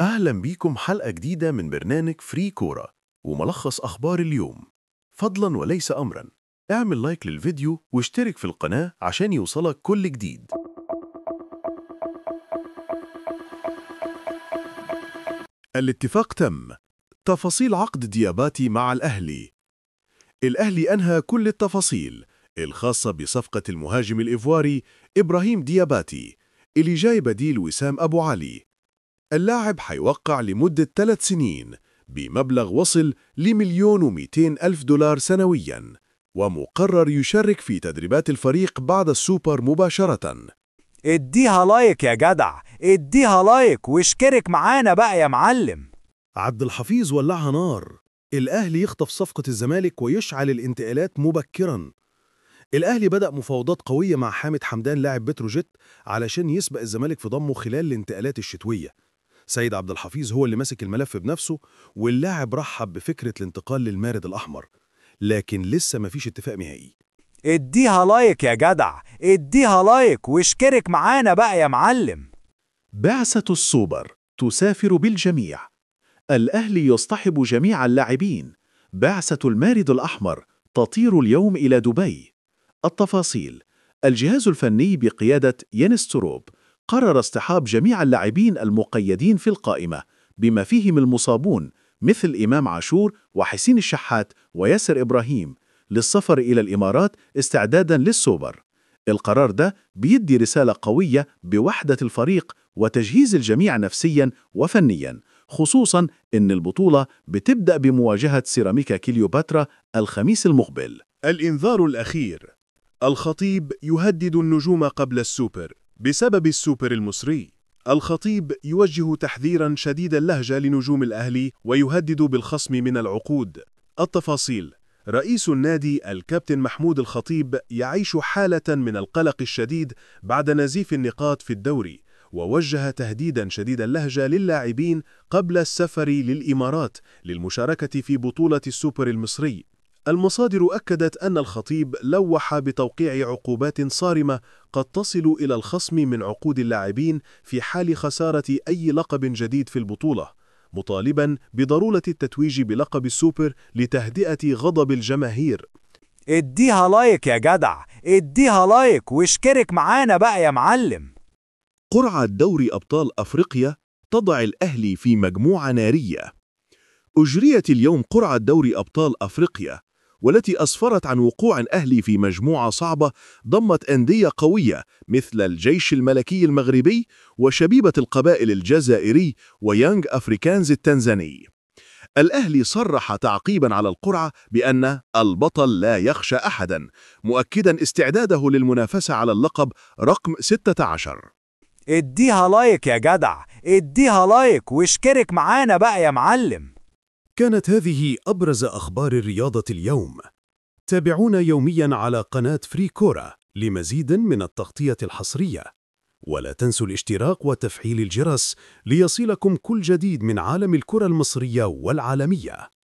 أهلا بيكم حلقة جديدة من برنامج فري كورة وملخص أخبار اليوم. فضلا وليس أمرا، اعمل لايك للفيديو واشترك في القناة عشان يوصلك كل جديد. الاتفاق تم. تفاصيل عقد دياباتي مع الأهلي. الأهلي أنهى كل التفاصيل الخاصة بصفقة المهاجم الإيفواري إبراهيم دياباتي اللي جاي بديل وسام أبو علي. اللاعب حيوقع لمدة 3 سنين بمبلغ وصل ل1,200,000 سنوياً، ومقرر يشارك في تدريبات الفريق بعد السوبر مباشرة. اديها لايك يا جدع، اديها لايك واشترك معانا بقى يا معلم. عبد الحفيظ ولعها نار. الأهلي يخطف صفقة الزمالك ويشعل الانتقالات مبكراً. الأهلي بدأ مفاوضات قوية مع حامد حمدان لاعب بتروجيت علشان يسبق الزمالك في ضمه خلال الانتقالات الشتوية. سيد عبد الحفيظ هو اللي ماسك الملف بنفسه، واللاعب رحب بفكرة الانتقال للمارد الأحمر، لكن لسه مفيش اتفاق نهائي. اديها لايك يا جدع، اديها لايك واشترك معانا بقى يا معلم. بعثة السوبر تسافر بالجميع. الأهلي يصطحب جميع اللاعبين. بعثة المارد الأحمر تطير اليوم إلى دبي. التفاصيل: الجهاز الفني بقيادة يانس تروب قرر اصطحاب جميع اللاعبين المقيدين في القائمة، بما فيهم المصابون مثل إمام عاشور وحسين الشحات وياسر إبراهيم، للسفر إلى الإمارات استعداداً للسوبر. القرار ده بيدي رسالة قوية بوحدة الفريق وتجهيز الجميع نفسياً وفنياً، خصوصاً إن البطولة بتبدأ بمواجهة سيراميكا كليوباترا الخميس المقبل. الإنذار الأخير: الخطيب يهدد النجوم قبل السوبر بسبب السوبر المصري. الخطيب يوجه تحذيراً شديد اللهجة لنجوم الأهلي ويهدد بالخصم من العقود. التفاصيل: رئيس النادي الكابتن محمود الخطيب يعيش حالة من القلق الشديد بعد نزيف النقاط في الدوري، ووجه تهديداً شديد اللهجة للاعبين قبل السفر للإمارات للمشاركة في بطولة السوبر المصري. المصادر أكدت أن الخطيب لوح بتوقيع عقوبات صارمة قد تصل إلى الخصم من عقود اللاعبين في حال خسارة أي لقب جديد في البطولة، مطالباً بضرورة التتويج بلقب السوبر لتهدئة غضب الجماهير. اديها لايك يا جدع، اديها لايك واشترك معانا بقى يا معلم. قرعة دوري أبطال أفريقيا تضع الأهلي في مجموعة نارية. أجريت اليوم قرعة دوري أبطال أفريقيا، والتي أسفرت عن وقوع الأهلي في مجموعة صعبة ضمت أندية قوية مثل الجيش الملكي المغربي وشبيبة القبائل الجزائري ويانغ أفريكانز التنزاني. الأهلي صرح تعقيباً على القرعة بأن البطل لا يخشى أحداً، مؤكداً استعداده للمنافسة على اللقب رقم 16. اديها لايك يا جدع، اديها لايك واشترك معانا بقى يا معلم. كانت هذه أبرز أخبار الرياضة اليوم. تابعونا يومياً على قناة فري كورة لمزيد من التغطية الحصرية، ولا تنسوا الاشتراك وتفعيل الجرس ليصلكم كل جديد من عالم الكرة المصرية والعالمية.